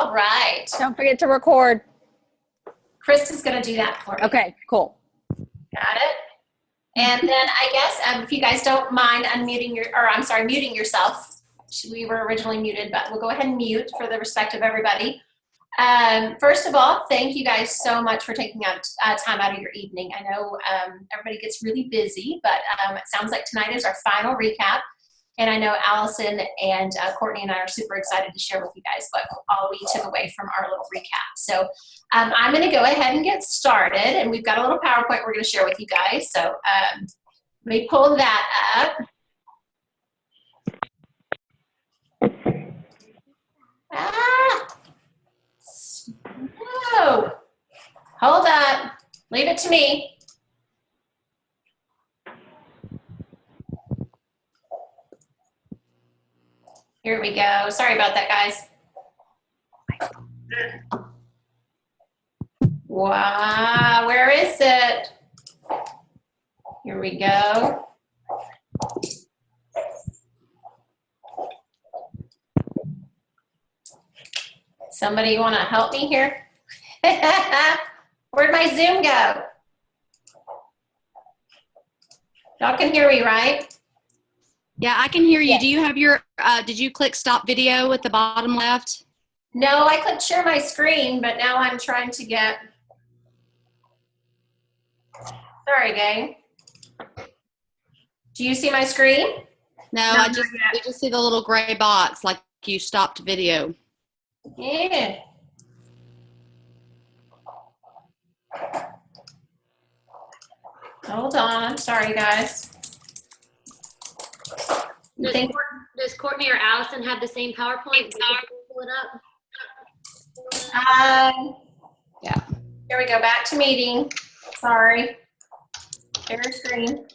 All right. Don't forget to record. Krista's going to do that for me. Okay, cool. Got it. And then I guess if you guys don't mind muting yourself. We were originally muted, but we'll go ahead and mute for the respect of everybody. First of all, thank you guys so much for taking out time out of your evening. I know everybody gets really busy, but it sounds like tonight is our final recap. And I know Allison and Courtney and I are super excited to share with you guys what all we took away from our little recap. So I'm going to go ahead and get started. And we've got a little PowerPoint we're going to share with you guys. So let me pull that up. No. Hold on. Leave it to me. Here we go. Sorry about that, guys. Wow, where is it? Here we go. Somebody want to help me here? Where'd my Zoom go? Y'all can hear me, right? Yeah, I can hear you. Yeah. Do you have your, did you click stop video at the bottom left? No, I clicked share my screen, but now I'm trying to get, sorry, gang. Do you see my screen? No, we just see the little gray box like you stopped video. Yeah. Hold on. Sorry, guys. You think Does Courtney or Allison have the same PowerPoint? Pull it up. yeah. Here we go. Back to meeting. Sorry. Share screen.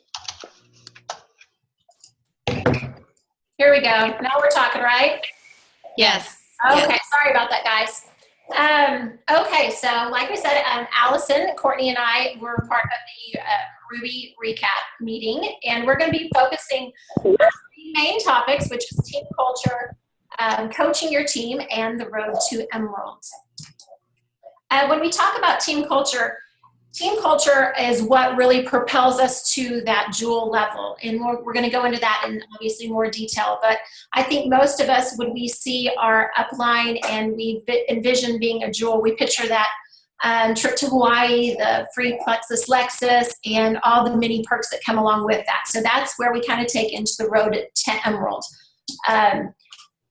Here we go. Now we're talking, right? Yes. Okay. Yes. Sorry about that, guys. Okay. So like I said, Allison, Courtney, and I were part of the Ruby recap meeting, and we're going to be focusing on three main topics, which is team culture, coaching your team, and the road to Emerald. When we talk about team culture is what really propels us to that jewel level. And we're going to go into that in obviously more detail. But I think most of us, when we see our upline and we envision being a jewel, we picture that trip to Hawaii, the free Plexus Lexus, and all the many perks that come along with that. So that's where we kind of take into the road to Emerald.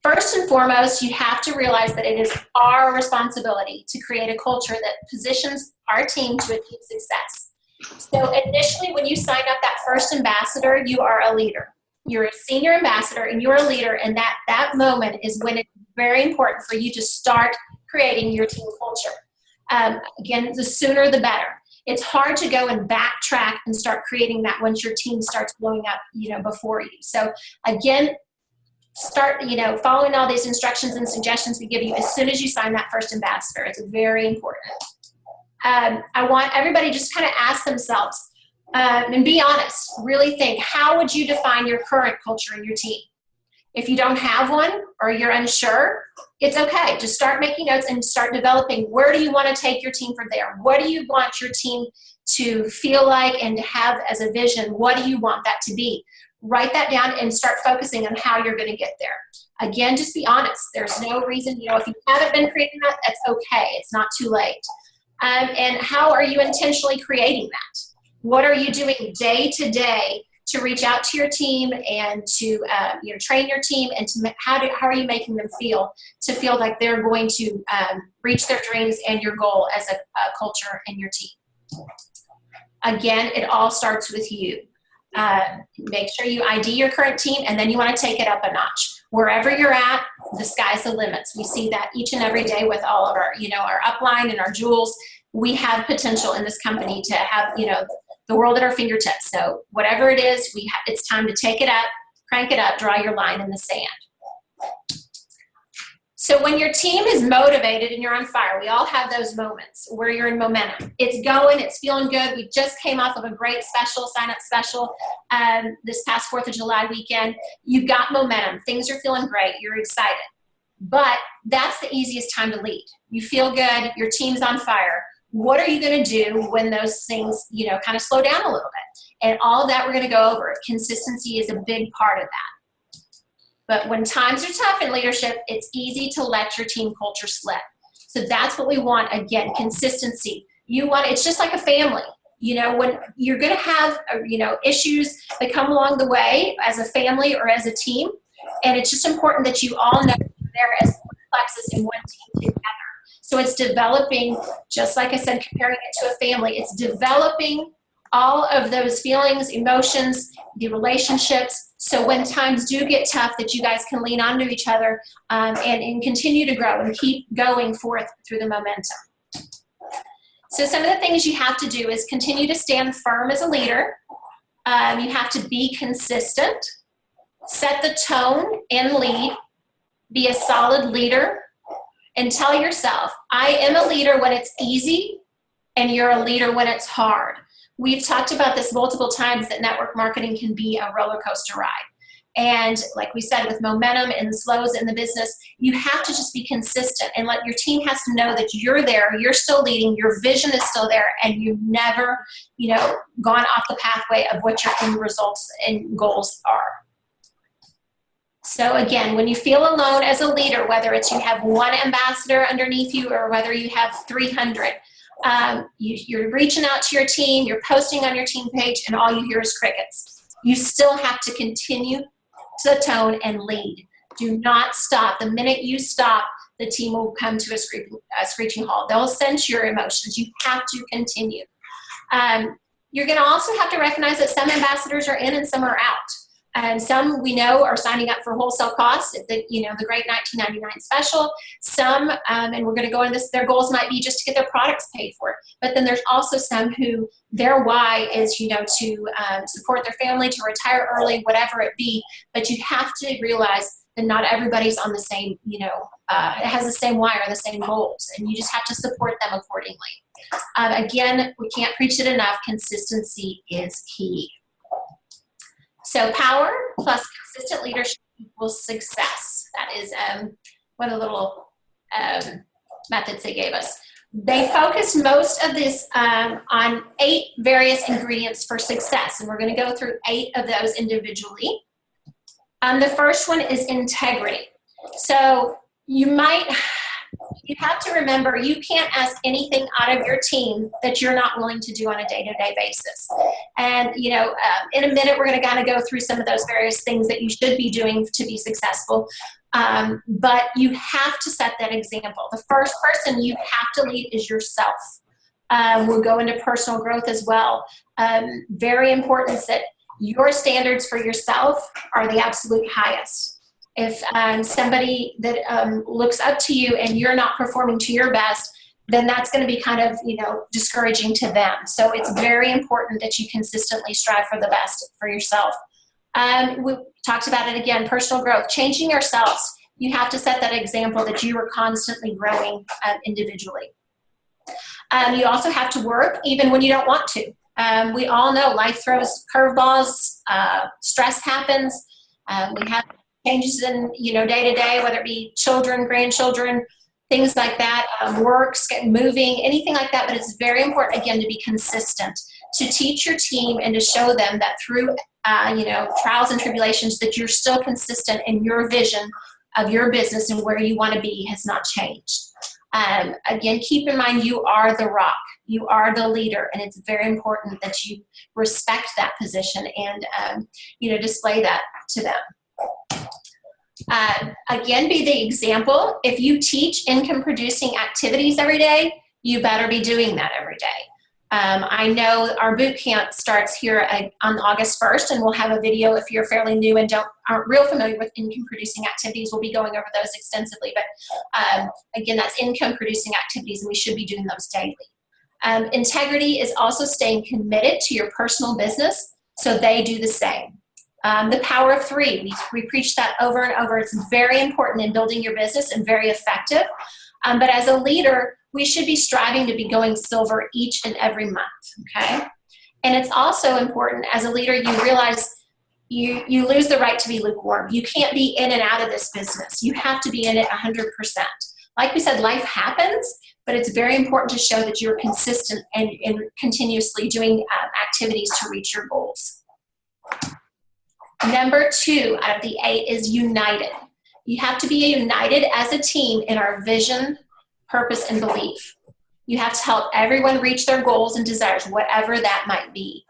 First and foremost, you have to realize that it is our responsibility to create a culture that positions our team to achieve success. So initially, when you sign up that first ambassador, you are a leader. You're a senior ambassador and you're a leader, and that moment is when it's very important for you to start creating your team culture. Again, the sooner the better. It's hard to go and backtrack and start creating that once your team starts blowing up, before you. So again, start, following all these instructions and suggestions we give you as soon as you sign that first ambassador. It's very important. I want everybody just kind of ask themselves and be honest. Really think, how would you define your current culture in your team? If you don't have one or you're unsure, it's okay. Just start making notes and start developing. Where do you want to take your team from there? What do you want your team to feel like and to have as a vision? What do you want that to be? Write that down and start focusing on how you're going to get there. Again, just be honest. There's no reason, if you haven't been creating that, that's okay. It's not too late. And how are you intentionally creating that? What are you doing day to day to reach out to your team and to train your team, and to how are you making them feel to feel like they're going to reach their dreams and your goal as a culture and your team? Again, it all starts with you. Make sure you ID your current team, and then you want to take it up a notch. Wherever you're at, the sky's the limits. We see that each and every day with all of our, our upline and our jewels. We have potential in this company to have, the world at our fingertips. So whatever it is, it's time to take it up, crank it up, draw your line in the sand. So when your team is motivated and you're on fire, we all have those moments where you're in momentum. It's going, it's feeling good. We just came off of a great special, sign-up special this past 4th of July weekend. You've got momentum. Things are feeling great. You're excited. but that's the easiest time to lead. You feel good, your team's on fire. What are you going to do when those things, kind of slow down a little bit? And all of that we're going to go over. Consistency is a big part of that. But when times are tough in leadership, it's easy to let your team culture slip. So that's what we want. Again, consistency. It's just like a family. When you're going to have, issues that come along the way as a family or as a team, and it's just important that you all know you're there as plexus in one team together. So it's developing, just like I said, comparing it to a family, it's developing all of those feelings, emotions, the relationships. So when times do get tough, that you guys can lean onto each other and continue to grow and keep going forth through the momentum. So some of the things you have to do is continue to stand firm as a leader. You have to be consistent, set the tone and lead, be a solid leader, and tell yourself, I am a leader when it's easy, and you're a leader when it's hard. We've talked about this multiple times, that network marketing can be a roller coaster ride. And like we said, with momentum and slows in the business, you have to just be consistent and let your team has to know that you're there, you're still leading, your vision is still there, and you've never, gone off the pathway of what your end results and goals are. So again, when you feel alone as a leader, whether it's you have one ambassador underneath you or whether you have 300, you're reaching out to your team, you're posting on your team page, and all you hear is crickets. You still have to continue to tone and lead. Do not stop. The minute you stop, the team will come to a screeching halt. They'll sense your emotions. You have to continue. You're going to also have to recognize that some ambassadors are in and some are out. And some we know are signing up for wholesale costs, the great $19.99 special. Some, and we're going to go into this, their goals might be just to get their products paid for. But then there's also some who their why is, to support their family, to retire early, whatever it be. But you have to realize that not everybody's on the same, has the same why or the same goals. And you just have to support them accordingly. Again, we can't preach it enough. Consistency is key. So power plus consistent leadership equals success. That is one of the little methods they gave us. They focused most of this on 8 various ingredients for success, and we're going to go through 8 of those individually. The first one is integrity. So you have to remember, you can't ask anything out of your team that you're not willing to do on a day-to-day basis. And, in a minute, we're going to kind of go through some of those various things that you should be doing to be successful. But you have to set that example. The first person you have to lead is yourself. We'll go into personal growth as well. Very important that your standards for yourself are the absolute highest. If somebody that looks up to you and you're not performing to your best, then that's going to be kind of, discouraging to them. So it's very important that you consistently strive for the best for yourself. We talked about it again, personal growth, changing yourselves. You have to set that example that you are constantly growing individually. You also have to work even when you don't want to. We all know life throws curveballs, stress happens. We have changes in, day to day, whether it be children, grandchildren, things like that, works, moving, anything like that. But it's very important, again, to be consistent, to teach your team and to show them that through, trials and tribulations, that you're still consistent in your vision of your business and where you want to be has not changed. Again, keep in mind, you are the rock. You are the leader, and it's very important that you respect that position and, display that to them. Again, be the example. If you teach income-producing activities every day, you better be doing that every day. I know our boot camp starts here on August 1st, and we'll have a video if you're fairly new and aren't real familiar with income-producing activities. We'll be going over those extensively, but again, that's income-producing activities, and we should be doing those daily. Integrity is also staying committed to your personal business, so they do the same. The power of 3, we preach that over and over. It's very important in building your business and very effective. But as a leader, we should be striving to be going silver each and every month, okay? And it's also important as a leader, you realize you lose the right to be lukewarm. You can't be in and out of this business. You have to be in it 100%. Like we said, life happens, but it's very important to show that you're consistent and continuously doing activities to reach your goals. Number 2 out of the 8 is united. You have to be united as a team in our vision, purpose, and belief. You have to help everyone reach their goals and desires, whatever that might be.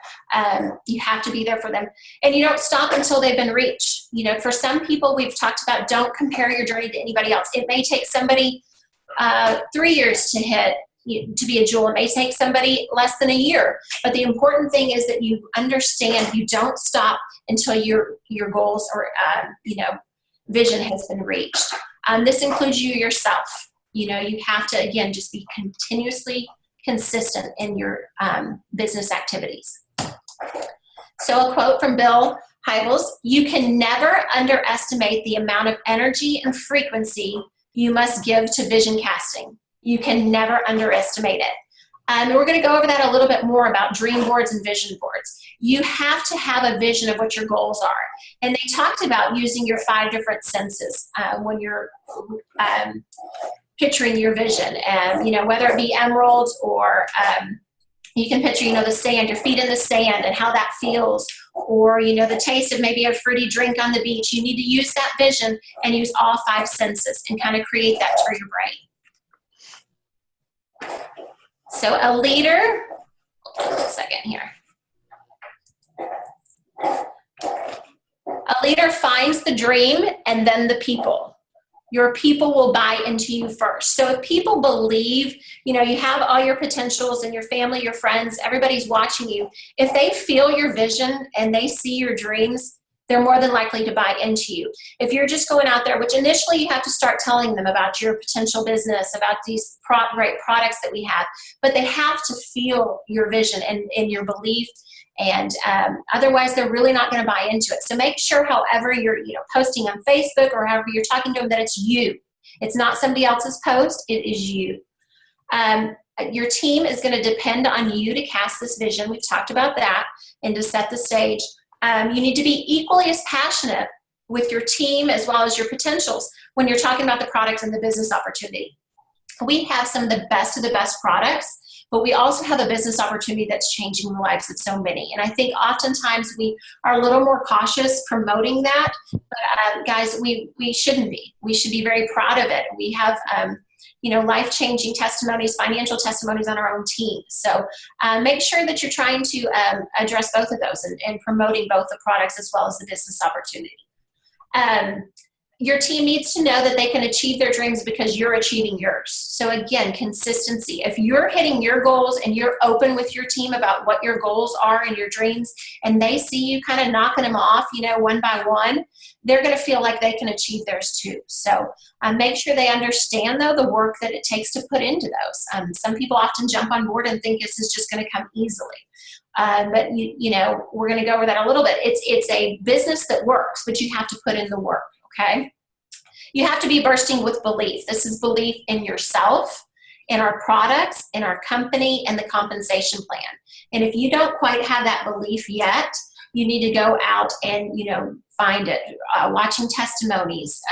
You have to be there for them. And you don't stop until they've been reached. You know, for some people, we've talked about, don't compare your journey to anybody else. It may take somebody 3 years to hit, to be a jewel. It may take somebody less than a year. But the important thing is that you understand you don't stop until your goals or, vision has been reached. This includes you yourself. You know, you have to, again, just be continuously consistent in your business activities. So a quote from Bill Hybels: "You can never underestimate the amount of energy and frequency you must give to vision casting. You can never underestimate it." And we're going to go over that a little bit more about dream boards and vision boards. You have to have a vision of what your goals are. And they talked about using your 5 different senses when you're picturing your vision. And, whether it be emeralds or you can picture, the sand, your feet in the sand and how that feels, or, the taste of maybe a fruity drink on the beach. You need to use that vision and use all 5 senses and kind of create that through your brain. So a leader, hold on a second here. A leader finds the dream and then the people. Your people will buy into you first. So if people believe, you have all your potentials and your family, your friends, everybody's watching you. If they feel your vision and they see your dreams, they're more than likely to buy into you. If you're just going out there, which initially you have to start telling them about your potential business, about these great products that we have, but they have to feel your vision and your belief. And otherwise, they're really not going to buy into it. So make sure, however you're posting on Facebook or however you're talking to them, that it's you. It's not somebody else's post. It is you. Your team is going to depend on you to cast this vision. We've talked about that, and to set the stage. You need to be equally as passionate with your team as well as your potentials when you're talking about the product and the business opportunity. We have some of the best products, but we also have a business opportunity that's changing the lives of so many. And I think oftentimes we are a little more cautious promoting that. But guys, we shouldn't be. We should be very proud of it. We have life-changing testimonies, financial testimonies on our own team. So make sure that you're trying to address both of those and promoting both the products as well as the business opportunity. Your team needs to know that they can achieve their dreams because you're achieving yours. So again, consistency. If you're hitting your goals and you're open with your team about what your goals are and your dreams, and they see you kind of knocking them off, one by one, they're going to feel like they can achieve theirs too. So make sure they understand, though, the work that it takes to put into those. Some people often jump on board and think this is just going to come easily. But we're going to go over that a little bit. It's a business that works, but you have to put in the work. Okay. You have to be bursting with belief. This is belief in yourself, in our products, in our company, and the compensation plan. And if you don't quite have that belief yet, you need to go out and, find it, watching testimonies,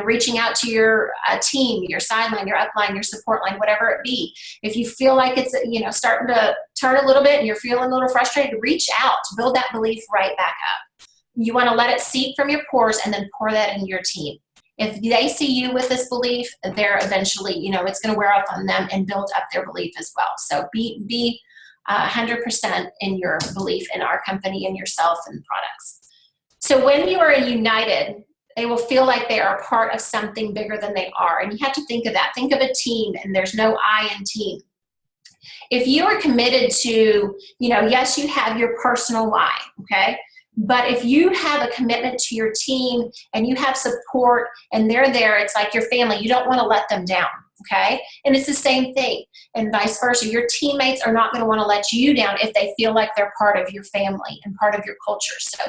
reaching out to your team, your sideline, your upline, your support line, whatever it be. If you feel like it's, starting to turn a little bit and you're feeling a little frustrated, reach out to build that belief right back up. You want to let it seep from your pores and then pour that into your team. If they see you with this belief, they're eventually, it's going to wear off on them and build up their belief as well. So be 100% in your belief in our company and yourself and products. So when you are united, they will feel like they are a part of something bigger than they are. And you have to think of that. Think of a team, and there's no I in team. If you are committed to, yes, you have your personal why, okay? But if you have a commitment to your team and you have support and they're there, it's like your family. You don't want to let them down, okay? And it's the same thing, and vice versa. Your teammates are not going to want to let you down if they feel like they're part of your family and part of your culture. So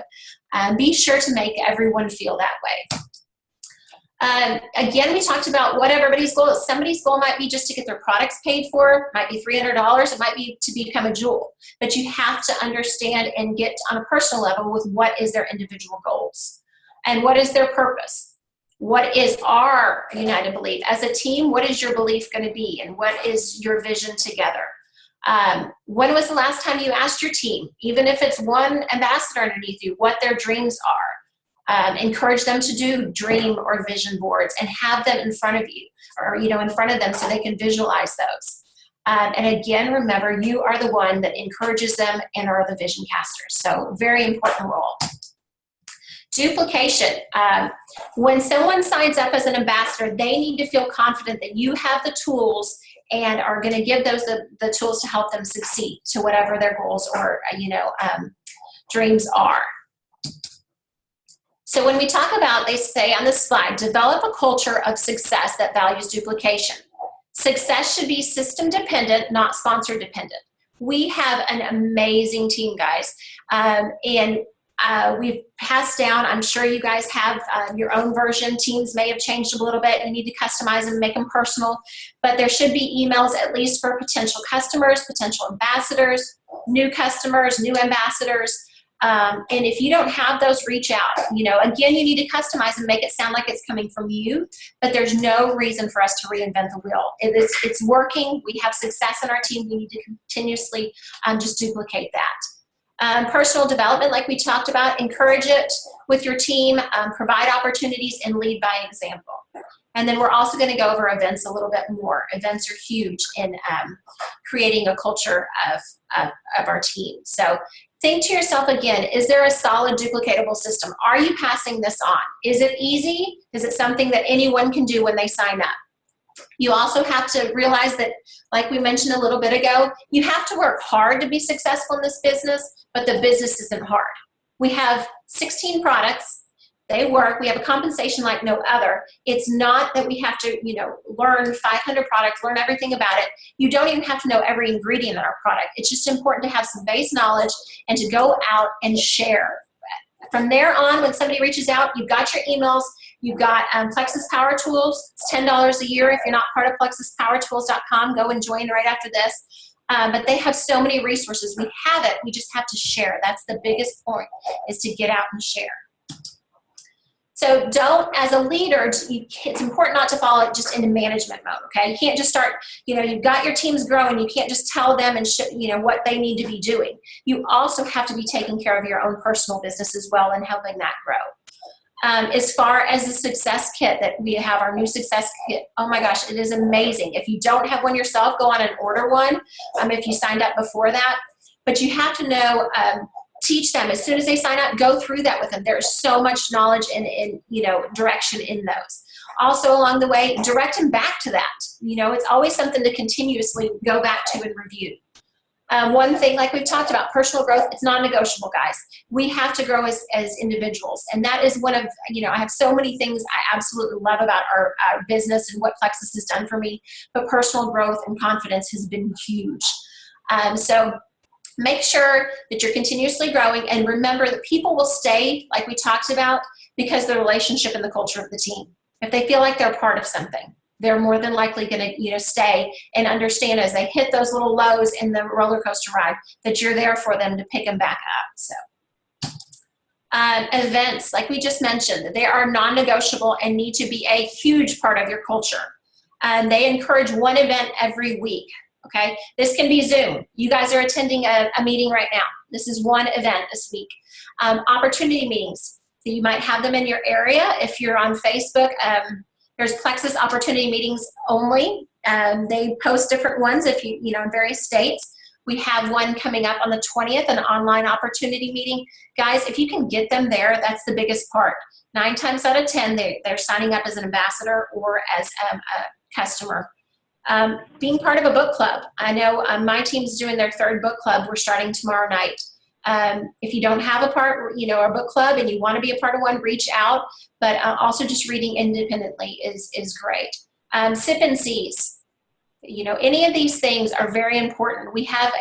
be sure to make everyone feel that way. Again, we talked about what everybody's goal is. Somebody's goal might be just to get their products paid for, might be $300, it might be to become a jewel. But you have to understand and get on a personal level with what is their individual goals and what is their purpose. What is our united belief? As a team, what is your belief going to be and what is your vision together? When was the last time you asked your team, even if it's one ambassador underneath you, what their dreams are? Encourage them to do dream or vision boards and have them in front of you or, in front of them so they can visualize those. And again, remember, you are the one that encourages them and are the vision casters. So very important role. Duplication. When someone signs up as an ambassador, they need to feel confident that you have the tools and are going to give those the tools to help them succeed to whatever their goals or, dreams are. So when we talk about, they say on this slide, develop a culture of success that values duplication. Success should be system dependent, not sponsor dependent. We have an amazing team, guys. We've passed down, I'm sure you guys have your own version. Teams may have changed a little bit. You need to customize them, make them personal. But there should be emails at least for potential customers, potential ambassadors, new customers, new ambassadors. And if you don't have those, reach out. Again, you need to customize and make it sound like it's coming from you, but there's no reason for us to reinvent the wheel. It's working. We have success in our team. We need to continuously just duplicate that. Personal development, like we talked about, encourage it with your team, provide opportunities, and lead by example. And then we're also going to go over events a little bit more. Events are huge in creating a culture of our team. So think to yourself again, is there a solid duplicatable system? Are you passing this on? Is it easy? Is it something that anyone can do when they sign up? You also have to realize that, like we mentioned a little bit ago, you have to work hard to be successful in this business, but the business isn't hard. We have 16 products. They work. We have a compensation like no other. It's not that we have to, learn 500 products, learn everything about it. You don't even have to know every ingredient in our product. It's just important to have some base knowledge and to go out and share. From there on, when somebody reaches out, you've got your emails, you've got Plexus Power Tools. It's $10 a year. If you're not part of plexuspowertools.com, go and join right after this. But they have so many resources. We have it. We just have to share. That's the biggest point, is to get out and share. So as a leader, it's important not to follow it just into management mode, okay? You can't just start, you've got your teams growing. You can't just tell them and what they need to be doing. You also have to be taking care of your own personal business as well and helping that grow. As far as the success kit that we have, our new success kit, oh my gosh, it is amazing. If you don't have one yourself, go on and order one if you signed up before that. But you have to know, teach them as soon as they sign up, go through that with them. There's so much knowledge and direction in those. Also along the way, direct them back to that. It's always something to continuously go back to and review. One thing, like we've talked about, personal growth, it's non-negotiable, guys. We have to grow as individuals. And that is one of, I have so many things I absolutely love about our business and what Plexus has done for me, but personal growth and confidence has been huge. So make sure that you're continuously growing, and remember that people will stay, like we talked about, because of the relationship and the culture of the team. If they feel like they're part of something, they're more than likely going to stay and understand as they hit those little lows in the roller coaster ride that you're there for them to pick them back up. So events, like we just mentioned, they are non-negotiable and need to be a huge part of your culture. They encourage one event every week. Okay, this can be Zoom. You guys are attending a meeting right now. This is one event this week. Opportunity meetings. So you might have them in your area. If you're on Facebook, there's Plexus opportunity meetings only. They post different ones if in various states. We have one coming up on the 20th, an online opportunity meeting. Guys, if you can get them there, that's the biggest part. 9 times out of 10, they're signing up as an ambassador or as a customer. Being part of a book club. I know my team's doing their 3rd book club. We're starting tomorrow night. If you don't have a book club and you want to be a part of one, reach out. But also just reading independently is great. Sip and Sees. Any of these things are very important. We have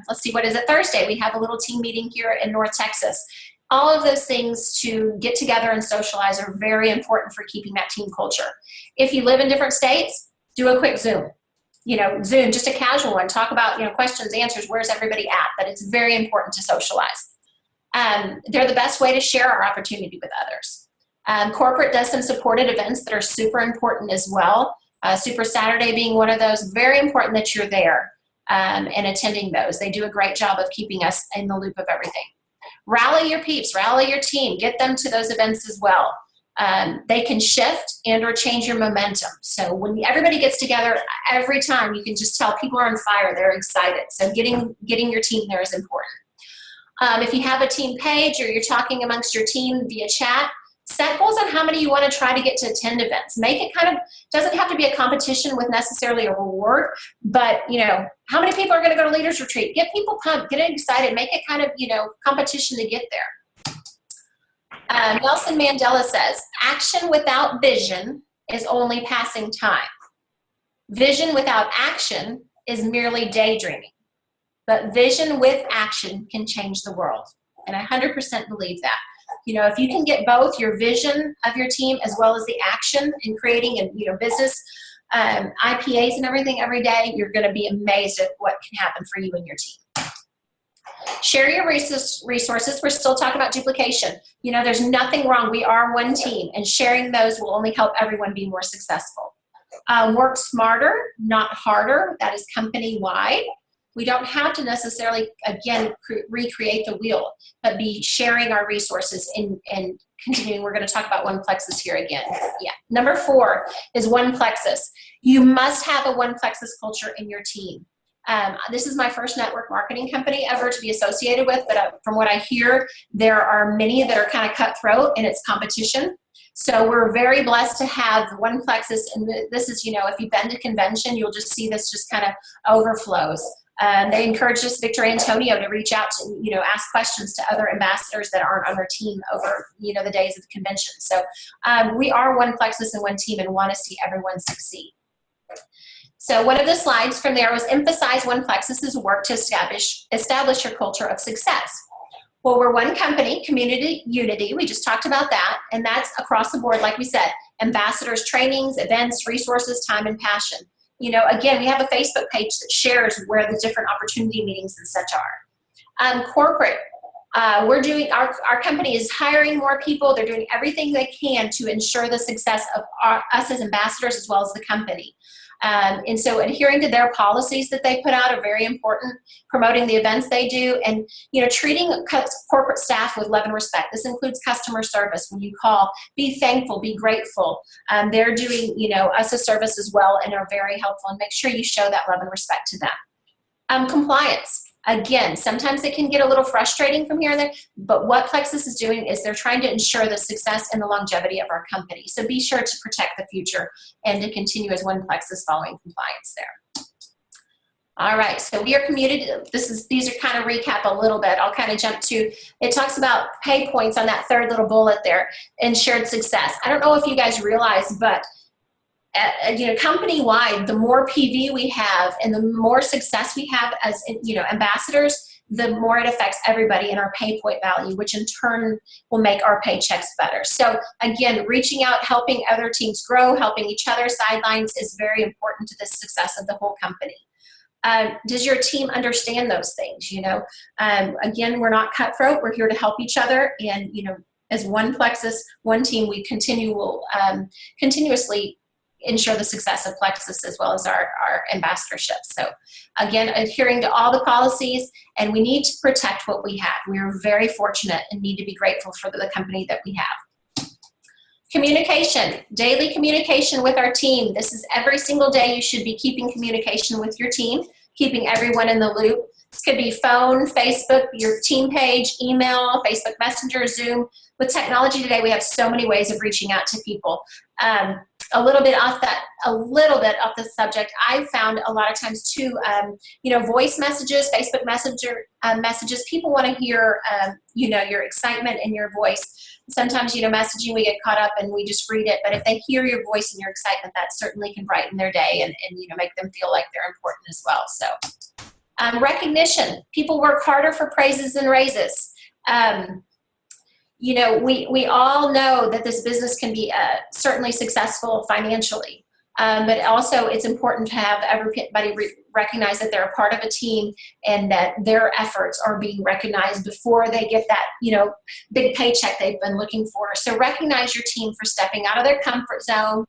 let's see, what is it? Thursday. We have a little team meeting here in North Texas. All of those things to get together and socialize are very important for keeping that team culture. If you live in different states, do a quick Zoom. Zoom, just a casual one. Talk about, questions, answers, where's everybody at? But it's very important to socialize. They're the best way to share our opportunity with others. Corporate does some supported events that are super important as well. Super Saturday being one of those. Very important that you're there and attending those. They do a great job of keeping us in the loop of everything. Rally your peeps, rally your team, get them to those events as well. They can shift and or change your momentum. So when everybody gets together, every time you can just tell people are on fire, they're excited. So getting your team there is important. If you have a team page or you're talking amongst your team via chat, set goals on how many you want to try to get to attend events. Make it doesn't have to be a competition with necessarily a reward, but how many people are going to go to Leaders Retreat? Get people pumped, get excited, make it competition to get there. Nelson Mandela says, action without vision is only passing time. Vision without action is merely daydreaming. But vision with action can change the world. And I 100% believe that. If you can get both your vision of your team as well as the action in creating and business IPAs and everything every day, you're going to be amazed at what can happen for you and your team. Share your resources. We're still talking about duplication. There's nothing wrong. We are one team, and sharing those will only help everyone be more successful. Work smarter, not harder. That is company-wide. We don't have to necessarily, again, recreate the wheel, but be sharing our resources and continuing. We're going to talk about One Plexus here again. Yeah. Number 4 is One Plexus. You must have a One Plexus culture in your team. This is my first network marketing company ever to be associated with, but from what I hear, there are many that are kind of cutthroat and it's competition. So we're very blessed to have One Plexus, and this is, if you've been to convention, you'll just see this just kind of overflows. They encouraged us, Victor Antonio, to reach out to, ask questions to other ambassadors that aren't on our team over, the days of the convention. So we are One Plexus and one team and want to see everyone succeed. So one of the slides from there was emphasize One Plexus's work to establish your culture of success. Well, we're one company, community unity. We just talked about that. And that's across the board, like we said, ambassadors, trainings, events, resources, time, and passion. Again, we have a Facebook page that shares where the different opportunity meetings and such are. Corporate, we're doing, our company is hiring more people. They're doing everything they can to ensure the success of us as ambassadors as well as the company. And so adhering to their policies that they put out are very important, promoting the events they do, and treating corporate staff with love and respect. This includes customer service. When you call, be thankful, be grateful. They're doing us a service as well and are very helpful, and make sure you show that love and respect to them. Compliance. Again, sometimes it can get a little frustrating from here and there, but what Plexus is doing is they're trying to ensure the success and the longevity of our company. So be sure to protect the future and to continue as One Plexus following compliance there. All right, so we are committed. These are kind of recap a little bit. I'll kind of jump to, it talks about pay points on that third little bullet there and shared success. I don't know if you guys realize, but company-wide, the more PV we have and the more success we have as, ambassadors, the more it affects everybody in our pay point value, which in turn will make our paychecks better. So again, reaching out, helping other teams grow, helping each other sidelines is very important to the success of the whole company. Does your team understand those things? Again, we're not cutthroat. We're here to help each other. And, as One Plexus, one team, we continuously ensure the success of Plexus as well as our ambassadorship. So again, adhering to all the policies, and we need to protect what we have. We are very fortunate and need to be grateful for the company that we have. Communication, daily communication with our team. This is every single day you should be keeping communication with your team, keeping everyone in the loop. This could be phone, Facebook, your team page, email, Facebook Messenger, Zoom. With technology today, we have so many ways of reaching out to people. A little bit off the subject, I found a lot of times too, voice messages, Facebook Messenger messages, people want to hear, your excitement in your voice. Sometimes, messaging, we get caught up and we just read it, but if they hear your voice and your excitement, that certainly can brighten their day and make them feel like they're important as well. So recognition, people work harder for praises than raises. we all know that this business can be certainly successful financially, but also it's important to have everybody recognize that they're a part of a team and that their efforts are being recognized before they get that, big paycheck they've been looking for. So recognize your team for stepping out of their comfort zone,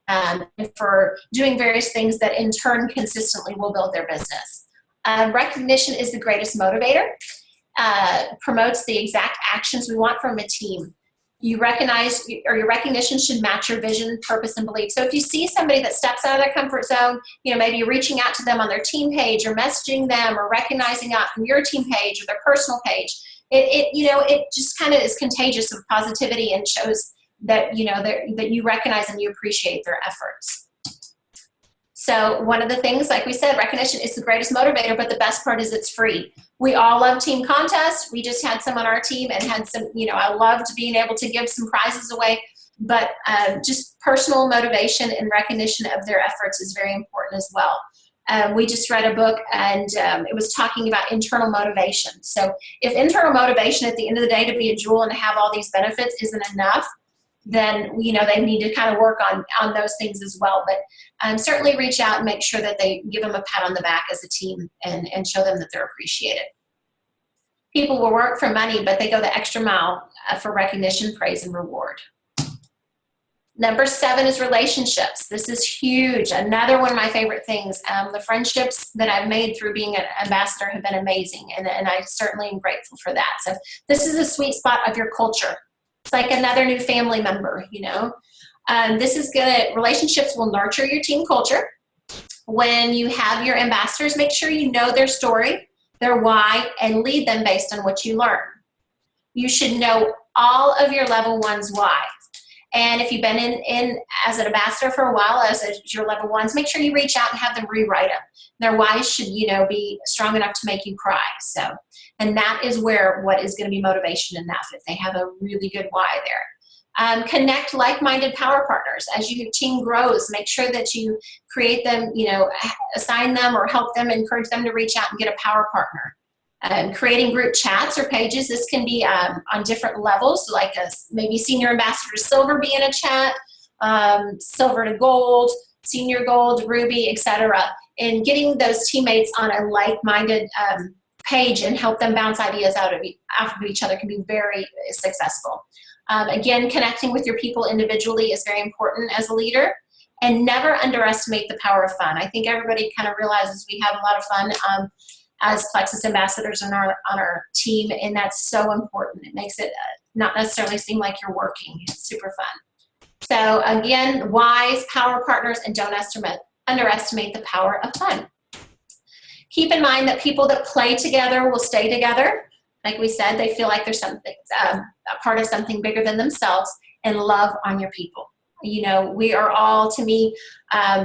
and for doing various things that in turn consistently will build their business. Recognition is the greatest motivator. Promotes the exact actions we want from a team. Your recognition should match your vision, purpose, and belief. So if you see somebody that steps out of their comfort zone, maybe you're reaching out to them on their team page or messaging them or recognizing out from your team page or their personal page, it just kind of is contagious of positivity and shows that, that you recognize and you appreciate their efforts. So one of the things, like we said, recognition is the greatest motivator, but the best part is it's free. We all love team contests. We just had some on our team and had some, I loved being able to give some prizes away, but just personal motivation and recognition of their efforts is very important as well. We just read a book and it was talking about internal motivation. So if internal motivation at the end of the day to be a jewel and to have all these benefits isn't enough, then they need to kind of work on those things as well. But certainly reach out and make sure that they give them a pat on the back as a team and show them that they're appreciated. People will work for money, but they go the extra mile for recognition, praise, and reward. Number 7 is relationships. This is huge. Another one of my favorite things. The friendships that I've made through being an ambassador have been amazing, and I certainly am grateful for that. So this is a sweet spot of your culture. It's like another new family member, relationships will nurture your team culture. When you have your ambassadors, make sure you know their story, their why, and lead them based on what you learn. You should know all of your level 1's why. And if you've been in as an ambassador for a while, as your level 1's, make sure you reach out and have them rewrite them. Their whys should, be strong enough to make you cry. So, and that is what is going to be motivation enough if they have a really good why there. Connect like-minded power partners. As your team grows, make sure that you create them, assign them or help them, encourage them to reach out and get a power partner. Creating group chats or pages. This can be on different levels, like maybe senior ambassador to silver be in a chat, silver to gold, senior gold, ruby, etc. And getting those teammates on a like-minded page and help them bounce ideas off of each other can be very successful. Again, connecting with your people individually is very important as a leader. And never underestimate the power of fun. I think everybody kind of realizes we have a lot of fun as Plexus ambassadors on our team, and that's so important. It makes it not necessarily seem like you're working. It's super fun. So again, wise, power partners, and don't underestimate the power of fun. Keep in mind that people that play together will stay together. Like we said, they feel like there's something, a part of something bigger than themselves, and love on your people. We are all, to me,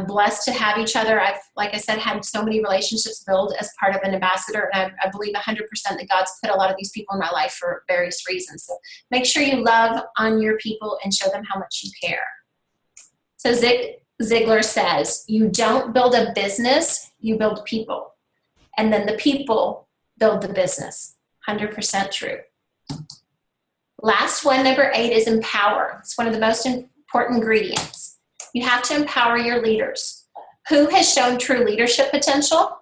blessed to have each other. I've, like I said, had so many relationships built as part of an ambassador, and I believe 100% that God's put a lot of these people in my life for various reasons. So make sure you love on your people and show them how much you care. So Zig Ziglar says, you don't build a business, you build people. And then the people build the business. 100% true. Last one, number 8, is empower. It's one of the most important ingredients. You have to empower your leaders. Who has shown true leadership potential?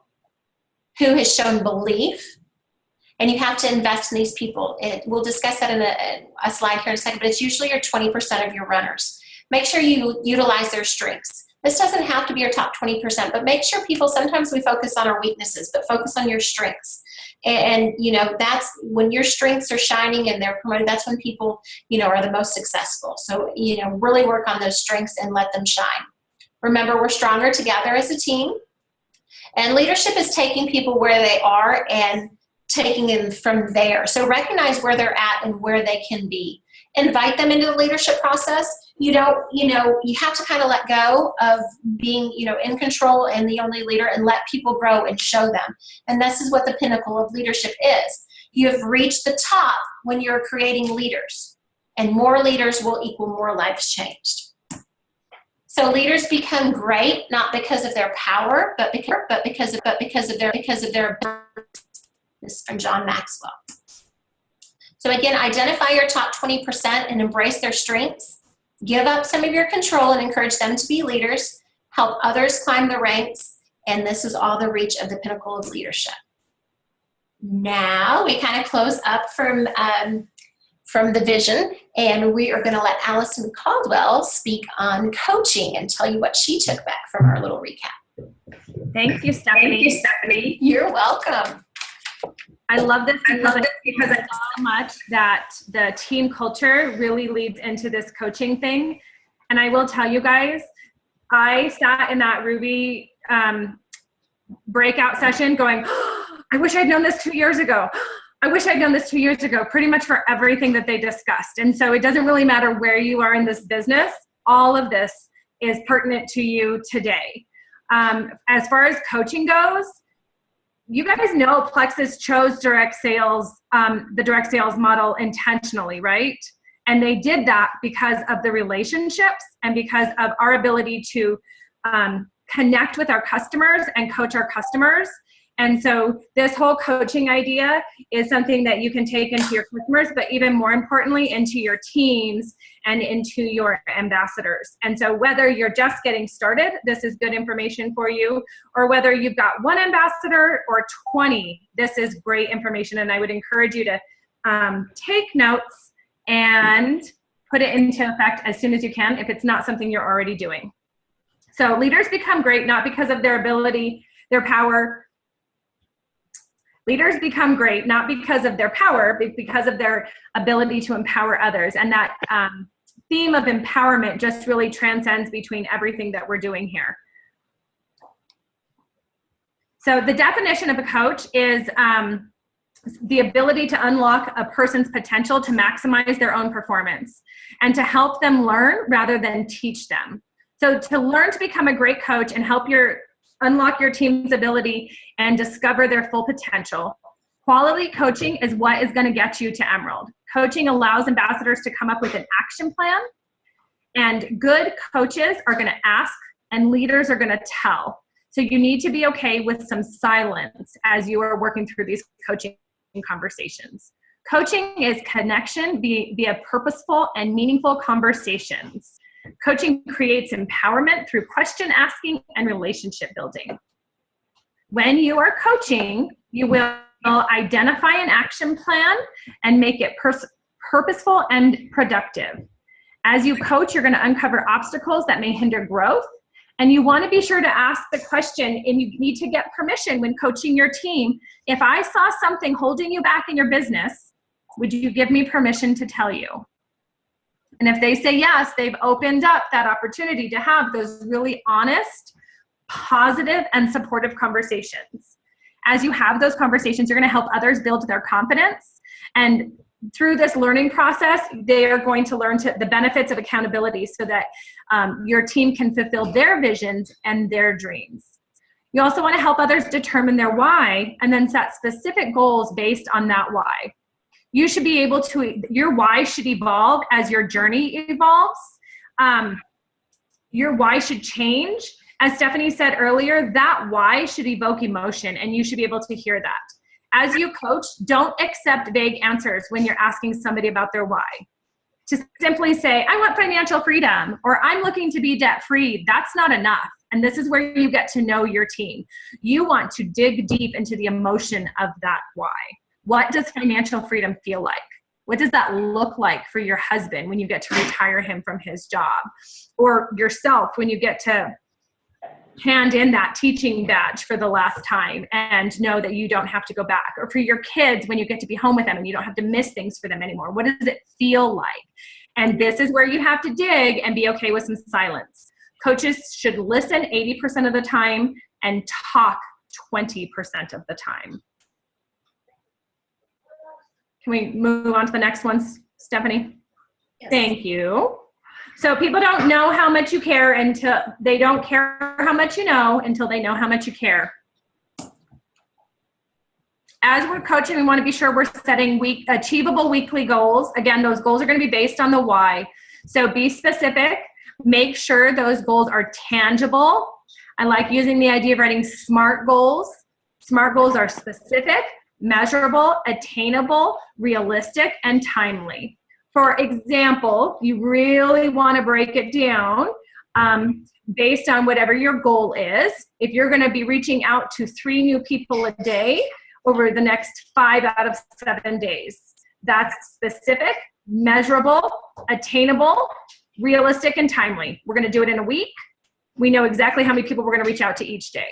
Who has shown belief? And you have to invest in these people. We'll discuss that in a slide here in a second, but it's usually your 20% of your runners. Make sure you utilize their strengths. This doesn't have to be your top 20%, but make sure people, sometimes we focus on our weaknesses, but focus on your strengths. And that's when your strengths are shining and they're promoted, that's when people, are the most successful. So, really work on those strengths and let them shine. Remember, we're stronger together as a team. And leadership is taking people where they are and taking them from there. So recognize where they're at and where they can be. Invite them into the leadership process. You have to kind of let go of being, in control and the only leader, and let people grow and show them. And this is what the pinnacle of leadership is. You have reached the top when you're creating leaders, and more leaders will equal more lives changed. So leaders become great not because of their power, but because of their. This is from John Maxwell. So again, identify your top 20% and embrace their strengths. Give up some of your control and encourage them to be leaders. Help others climb the ranks. And this is all the reach of the pinnacle of leadership. Now we kind of close up from the vision, and we are going to let Allison Caldwell speak on coaching and tell you what she took back from our little recap. Thank you, Stephanie. You're welcome. I love this because I love so much that the team culture really leads into this coaching thing. And I will tell you guys, I sat in that Ruby breakout session going, oh, I wish I'd known this 2 years ago. I wish I'd known this 2 years ago, pretty much for everything that they discussed. And so it doesn't really matter where you are in this business. All of this is pertinent to you today. As far as coaching goes, you guys know Plexus chose direct sales, the direct sales model intentionally, right? And they did that because of the relationships and because of our ability to connect with our customers and coach our customers. And so this whole coaching idea is something that you can take into your customers, but even more importantly, into your teams and into your ambassadors. And so whether you're just getting started, this is good information for you, or whether you've got one ambassador or 20, this is great information. And I would encourage you to take notes and put it into effect as soon as you can if it's not something you're already doing. So leaders become great not because of their ability, their power. Leaders become great not because of their power, but because of their ability to empower others. And that theme of empowerment just really transcends between everything that we're doing here. So the definition of a coach is the ability to unlock a person's potential to maximize their own performance and to help them learn rather than teach them. So to learn to become a great coach and help unlock your team's ability and discover their full potential. Quality coaching is what is going to get you to Emerald. Coaching allows ambassadors to come up with an action plan, and good coaches are going to ask and leaders are going to tell. So you need to be okay with some silence as you are working through these coaching conversations. Coaching is connection via purposeful and meaningful conversations. Coaching creates empowerment through question asking and relationship building. When you are coaching, you will identify an action plan and make it purposeful and productive. As you coach, you're going to uncover obstacles that may hinder growth. And you want to be sure to ask the question, and you need to get permission when coaching your team. If I saw something holding you back in your business, would you give me permission to tell you? And if they say yes, they've opened up that opportunity to have those really honest, positive, and supportive conversations. As you have those conversations, you're going to help others build their confidence. And through this learning process, they are going to learn the benefits of accountability so that your team can fulfill their visions and their dreams. You also want to help others determine their why and then set specific goals based on that why. You should be able to, your why should evolve as your journey evolves. Your why should change. As Stephanie said earlier, that why should evoke emotion, and you should be able to hear that. As you coach, don't accept vague answers when you're asking somebody about their why. To simply say, I want financial freedom, or I'm looking to be debt-free, that's not enough. And this is where you get to know your team. You want to dig deep into the emotion of that why. What does financial freedom feel like? What does that look like for your husband when you get to retire him from his job? Or yourself when you get to hand in that teaching badge for the last time and know that you don't have to go back? Or for your kids when you get to be home with them and you don't have to miss things for them anymore? What does it feel like? And this is where you have to dig and be okay with some silence. Coaches should listen 80% of the time and talk 20% of the time. Can we move on to the next one, Stephanie? Yes. Thank you. So people don't know how much you care until they don't care how much you know until they know how much you care. As we're coaching, we want to be sure we're setting achievable weekly goals. Again, those goals are going to be based on the why. So be specific. Make sure those goals are tangible. I like using the idea of writing SMART goals. SMART goals are specific, measurable, attainable, realistic, and timely. For example, you really want to break it down based on whatever your goal is. If you're going to be reaching out to 3 new people a day over the next 5 out of 7 days, that's specific, measurable, attainable, realistic, and timely. We're going to do it in a week. We know exactly how many people we're going to reach out to each day.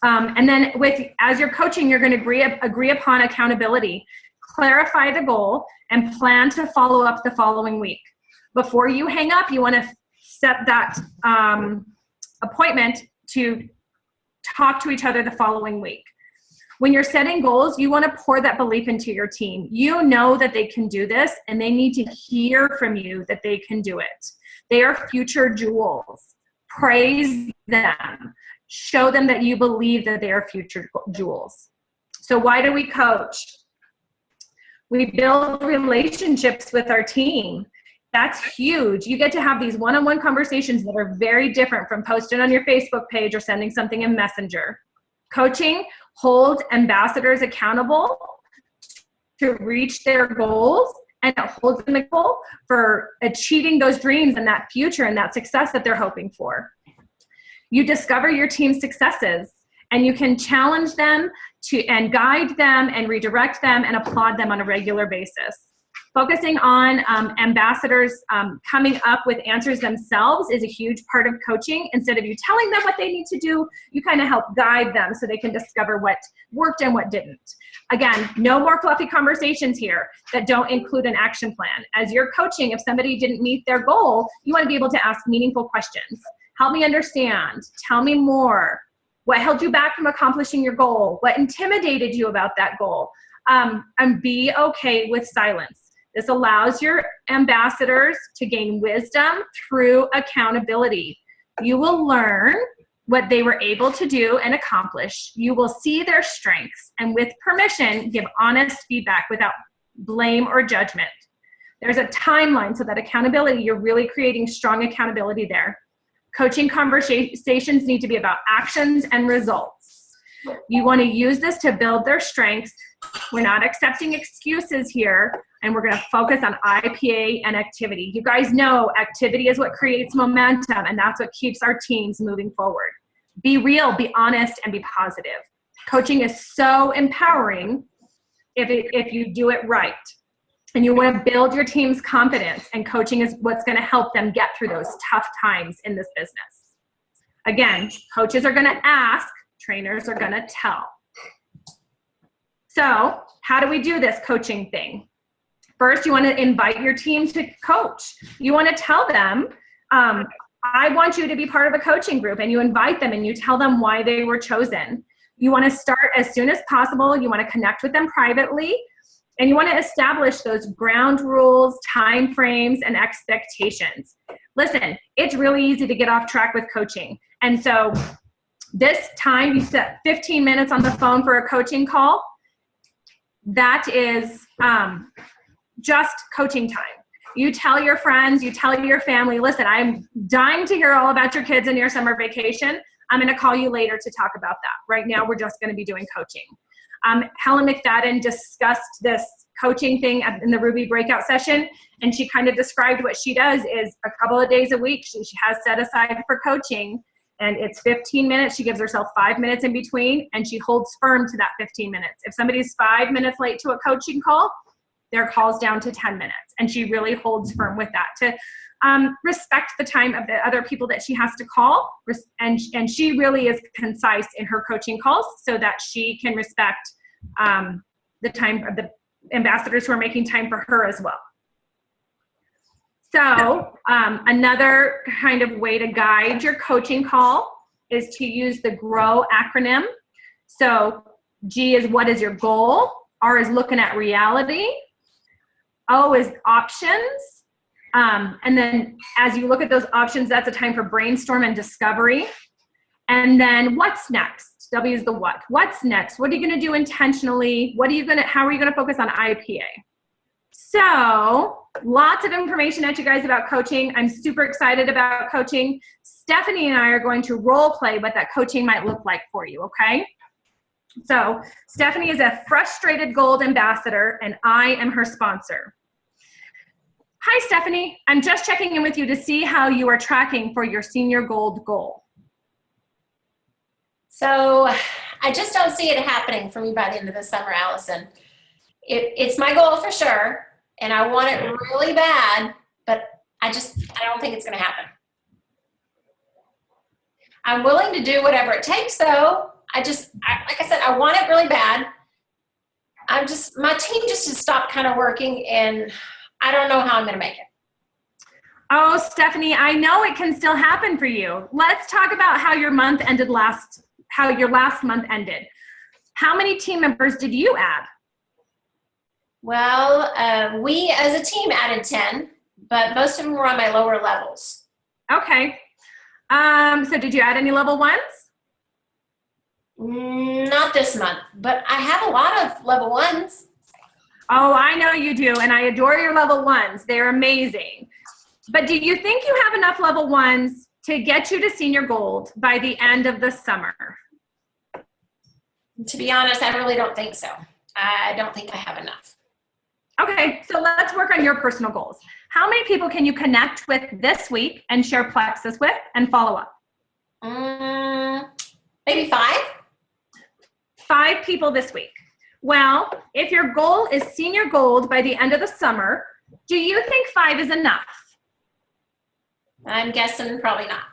And then as you're coaching, you're going to agree upon accountability, clarify the goal, and plan to follow up the following week. Before you hang up, you want to set that appointment to talk to each other the following week. When you're setting goals, you want to pour that belief into your team. You know that they can do this, and they need to hear from you that they can do it. They are future jewels. Praise them. Show them that you believe that they are future jewels. So why do we coach? We build relationships with our team. That's huge. You get to have these one-on-one conversations that are very different from posting on your Facebook page or sending something in Messenger. Coaching holds ambassadors accountable to reach their goals, and it holds them accountable for achieving those dreams and that future and that success that they're hoping for. You discover your team's successes, and you can challenge them and guide them and redirect them and applaud them on a regular basis. Focusing on ambassadors coming up with answers themselves is a huge part of coaching. Instead of you telling them what they need to do, you kind of help guide them so they can discover what worked and what didn't. Again, no more fluffy conversations here that don't include an action plan. As you're coaching, if somebody didn't meet their goal, you want to be able to ask meaningful questions. Help me understand. Tell me more. What held you back from accomplishing your goal? What intimidated you about that goal? And be okay with silence. This allows your ambassadors to gain wisdom through accountability. You will learn what they were able to do and accomplish. You will see their strengths, and with permission, give honest feedback without blame or judgment. There's a timeline so that accountability, you're really creating strong accountability there. Coaching conversations need to be about actions and results. You want to use this to build their strengths. We're not accepting excuses here, and we're going to focus on IPA and activity. You guys know activity is what creates momentum, and that's what keeps our teams moving forward. Be real, be honest, and be positive. Coaching is so empowering if you do it right. And you want to build your team's confidence, and coaching is what's going to help them get through those tough times in this business. Again, coaches are going to ask, trainers are going to tell. So how do we do this coaching thing? First, you want to invite your team to coach. You want to tell them, I want you to be part of a coaching group, and you invite them and you tell them why they were chosen. You want to start as soon as possible. You want to connect with them privately, and you want to establish those ground rules, time frames, and expectations. Listen, it's really easy to get off track with coaching. And so this time, you set 15 minutes on the phone for a coaching call. That is just coaching time. You tell your friends, you tell your family, listen, I'm dying to hear all about your kids and your summer vacation. I'm going to call you later to talk about that. Right now, we're just going to be doing coaching. Helen McFadden discussed this coaching thing in the Ruby breakout session, and she kind of described what she does is a couple of days a week she has set aside for coaching, and it's 15 minutes. She gives herself 5 minutes in between, and she holds firm to that 15 minutes. If somebody's 5 minutes late to a coaching call, their call's down to 10 minutes, and she really holds firm with that to respect the time of the other people that she has to call, and she really is concise in her coaching calls so that she can respect the time of the ambassadors who are making time for her as well. So another kind of way to guide your coaching call is to use the GROW acronym. So G is what is your goal, R is looking at reality, O is options. And then as you look at those options, that's a time for brainstorm and discovery. And then what's next? W is the what. What's next? What are you going to do intentionally? How are you going to focus on IPA? So lots of information at you guys about coaching. I'm super excited about coaching. Stephanie and I are going to role play what that coaching might look like for you, okay? So Stephanie is a frustrated gold ambassador, and I am her sponsor. Hi, Stephanie. I'm just checking in with you to see how you are tracking for your senior gold goal. So I just don't see it happening for me by the end of the summer, Allison. It's my goal for sure, and I want it really bad, but I don't think it's going to happen. I'm willing to do whatever it takes, though. Like I said, I want it really bad. My team just has stopped kind of working, and I don't know how I'm going to make it. Oh, Stephanie, I know it can still happen for you. Let's talk about how your last month ended. How many team members did you add? Well, we as a team added 10, but most of them were on my lower levels. Okay. So did you add any level ones? Not this month, but I have a lot of level ones. Oh, I know you do, and I adore your level ones. They're amazing. But do you think you have enough level ones to get you to senior gold by the end of the summer? To be honest, I really don't think so. I don't think I have enough. Okay, so let's work on your personal goals. How many people can you connect with this week and share Plexus with and follow up? Maybe 5. 5 people this week. Well, if your goal is senior gold by the end of the summer, do you think 5 is enough? I'm guessing probably not.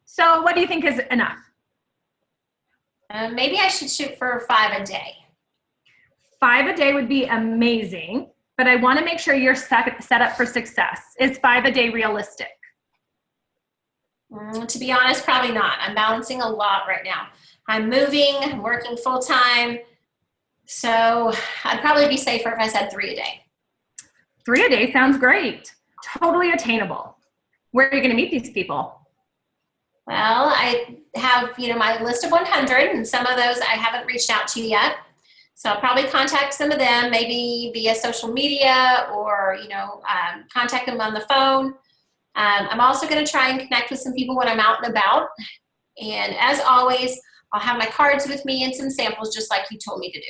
So what do you think is enough? Maybe I should shoot for 5 a day. 5 a day would be amazing, but I want to make sure you're set up for success. Is 5 a day realistic? To be honest, probably not. I'm balancing a lot right now. I'm moving, I'm working full time. So I'd probably be safer if I said 3 a day. 3 a day sounds great. Totally attainable. Where are you going to meet these people? Well, I have, my list of 100, and some of those I haven't reached out to yet. So I'll probably contact some of them, maybe via social media or, contact them on the phone. I'm also going to try and connect with some people when I'm out and about. And as always, I'll have my cards with me and some samples just like you told me to do.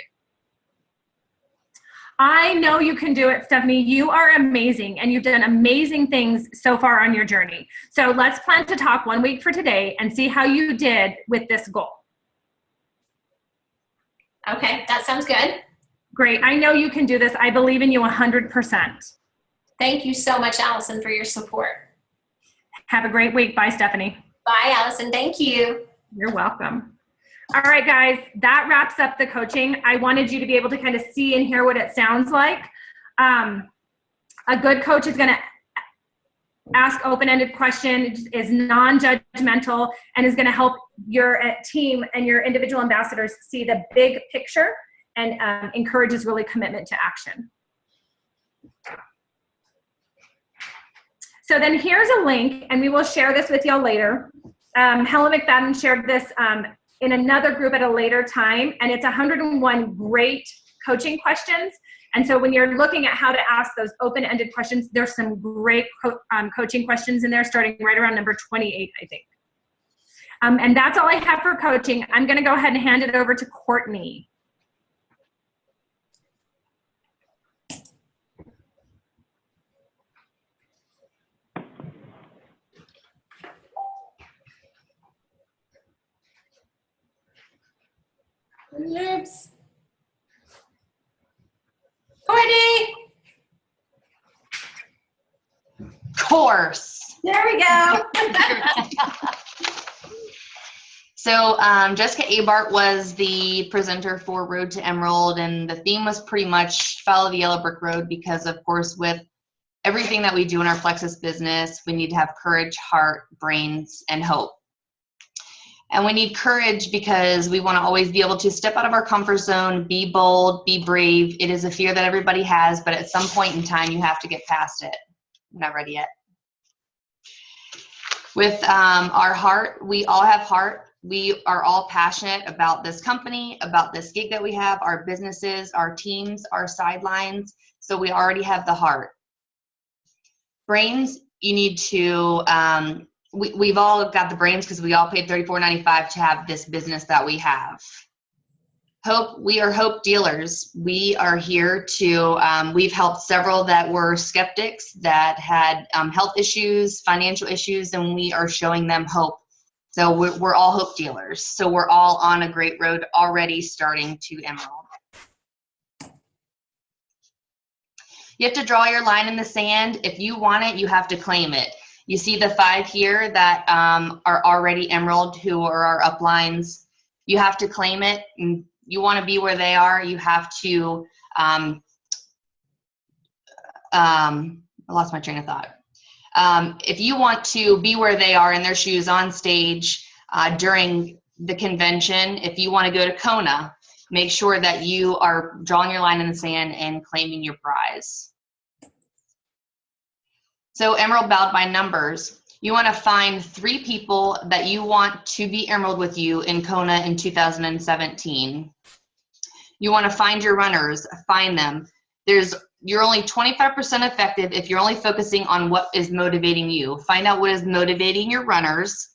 I know you can do it, Stephanie. You are amazing, and you've done amazing things so far on your journey. So let's plan to talk 1 week for today and see how you did with this goal. Okay, that sounds good. Great. I know you can do this. I believe in you 100%. Thank you so much, Allison, for your support. Have a great week. Bye, Stephanie. Bye, Allison. Thank you. You're welcome. All right, guys, that wraps up the coaching. I wanted you to be able to kind of see and hear what it sounds like. A good coach is going to ask open-ended questions, is non-judgmental, and is going to help your team and your individual ambassadors see the big picture and encourages really commitment to action. So then here's a link, and we will share this with y'all later. Helen McFadden shared this in another group at a later time, and it's 101 great coaching questions. And so when you're looking at how to ask those open-ended questions, there's some great coaching questions in there, starting right around number 28, I think. And that's all I have for coaching. I'm going to go ahead and hand it over to Courtney. Oops. Courtney. Course. There we go. So Jessica Abart was the presenter for Road to Emerald, and the theme was pretty much follow the yellow brick road because, of course, with everything that we do in our Plexus business, we need to have courage, heart, brains, and hope. And we need courage because we want to always be able to step out of our comfort zone, be bold, be brave. It is a fear that everybody has, but at some point in time, you have to get past it. I'm not ready yet. With our heart, we all have heart. We are all passionate about this company, about this gig that we have, our businesses, our teams, our sidelines. So we already have the heart. Brains, you need to we've all got the brains because we all paid $34.95 to have this business that we have. We are hope dealers. We are here to, we've helped several that were skeptics that had health issues, financial issues, and we are showing them hope. So we're all hope dealers. So we're all on a great road already starting to Emerald. You have to draw your line in the sand. If you want it, you have to claim it. You see the 5 here that are already Emerald, who are our uplines. You have to claim it. And you want to be where they are, you have to, I lost my train of thought. If you want to be where they are in their shoes on stage during the convention, if you want to go to Kona, make sure that you are drawing your line in the sand and claiming your prize. So Emerald Bound by Numbers. You want to find 3 people that you want to be Emerald with you in Kona in 2017. You want to find your runners, find them. You're only 25% effective if you're only focusing on what is motivating you. Find out what is motivating your runners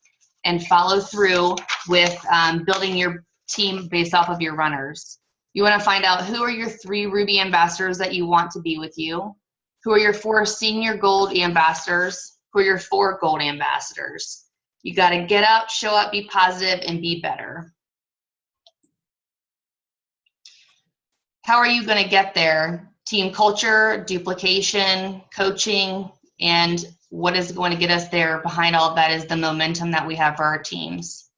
and follow through with building your team based off of your runners. You want to find out who are your 3 Ruby ambassadors that you want to be with you. Who are your 4 senior gold ambassadors? Who are your 4 gold ambassadors? You got to get up, show up, be positive, and be better. How are you going to get there? Team culture, duplication, coaching, and what is going to get us there behind all of that is the momentum that we have for our teams.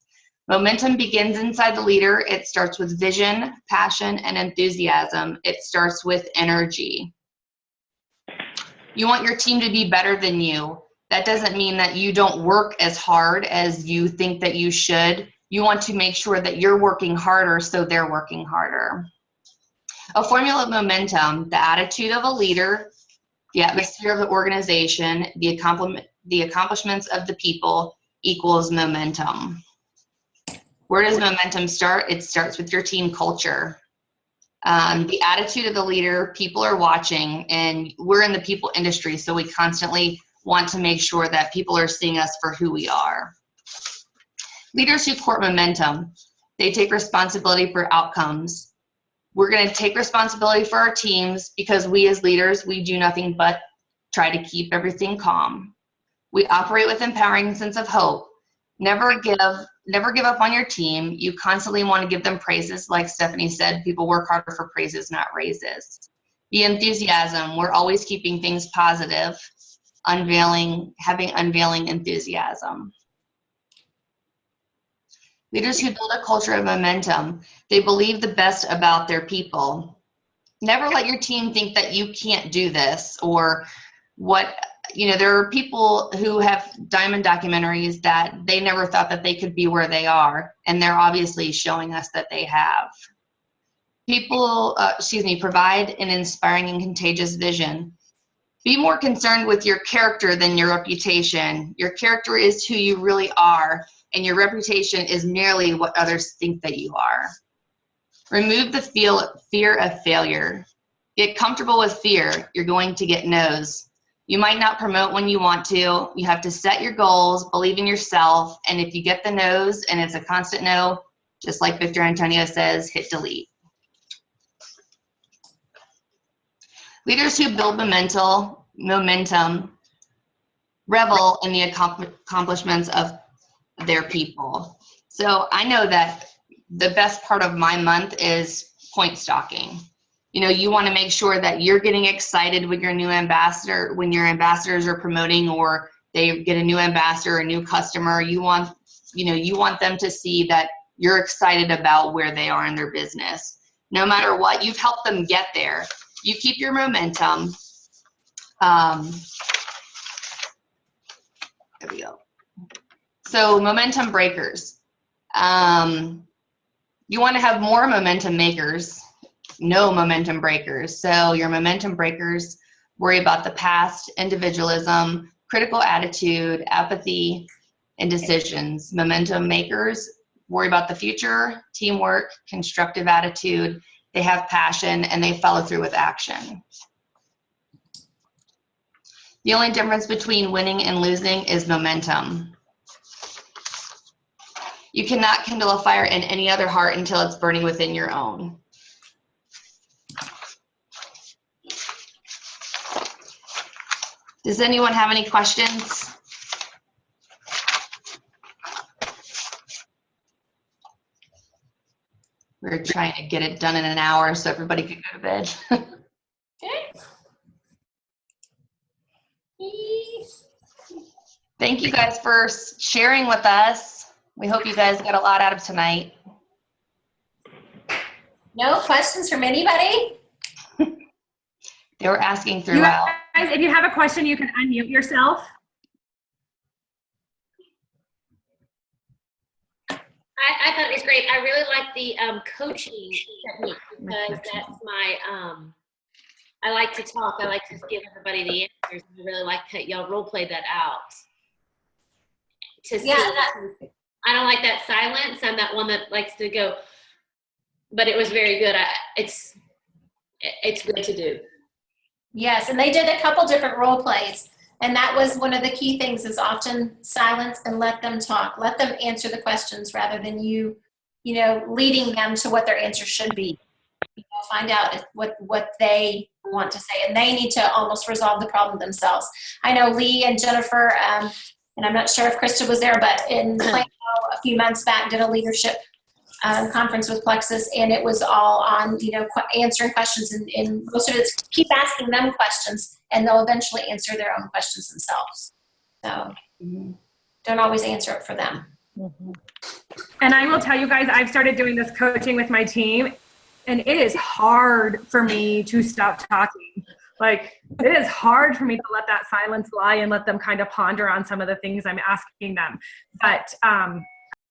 Momentum begins inside the leader. It starts with vision, passion, and enthusiasm. It starts with energy. You want your team to be better than you. That doesn't mean that you don't work as hard as you think that you should. You want to make sure that you're working harder so they're working harder. A formula of momentum, the attitude of a leader, the atmosphere of the organization, the accomplishments of the people equals momentum. Where does momentum start? It starts with your team culture. The attitude of the leader, people are watching, and we're in the people industry, so we constantly want to make sure that people are seeing us for who we are. Leaders who court momentum, they take responsibility for outcomes. We're going to take responsibility for our teams because we as leaders, we do nothing but try to keep everything calm. We operate with empowering sense of hope. Never give up on your team. You constantly want to give them praises. Like Stephanie said, people work harder for praises, not raises. The enthusiasm, we're always keeping things positive, having unveiling enthusiasm. Leaders who build a culture of momentum, they believe the best about their people. Never let your team think that you can't do this or there are people who have diamond documentaries that they never thought that they could be where they are, and they're obviously showing us that they have. People, provide an inspiring and contagious vision. Be more concerned with your character than your reputation. Your character is who you really are, and your reputation is merely what others think that you are. Remove the fear of failure. Get comfortable with fear. You're going to get no's. You might not promote when you want to. You have to set your goals, believe in yourself, and if you get the no's and it's a constant no, just like Victor Antonio says, hit delete. Leaders who build momentum revel in the accomplishments of their people. So I know that the best part of my month is point stalking. You want to make sure that you're getting excited with your new ambassador when your ambassadors are promoting or they get a new ambassador, a new customer. You want them to see that you're excited about where they are in their business. No matter what, you've helped them get there. You keep your momentum. There we go. So momentum breakers. You want to have more momentum makers, no momentum breakers. So your momentum breakers worry about the past, individualism, critical attitude, apathy, and decisions. Momentum makers worry about the future, teamwork, constructive attitude. They have passion, and they follow through with action. The only difference between winning and losing is momentum. You cannot kindle a fire in any other heart until it's burning within your own. Does anyone have any questions? We're trying to get it done in an hour so everybody can go to bed. Okay. Thank you guys for sharing with us. We hope you guys got a lot out of tonight. No questions from anybody? They were asking You throughout. guys, if you have a question, you can unmute yourself. I thought it was great. I really like the coaching technique because that's my, I like to talk. I like to give everybody the answers. I really like that y'all role play that out. To see, Yeah, I don't like that silence. I'm that one that likes to go, but it was very good. It's good to do. Yes, and they did a couple different role plays. And that was one of the key things is often silence and let them talk. Let them answer the questions rather than you leading them to what their answer should be. Find out what they want to say. And they need to almost resolve the problem themselves. I know Lee and Jennifer, and I'm not sure if Krista was there, but in Plano a few months back did a leadership conference with Plexus, and it was all on, answering questions, and most of it's keep asking them questions, and they'll eventually answer their own questions themselves. So don't always answer it for them. And I will tell you guys, I've started doing this coaching with my team, and it is hard for me to stop talking. Like, it is hard for me to let that silence lie and let them kind of ponder on some of the things I'm asking them. But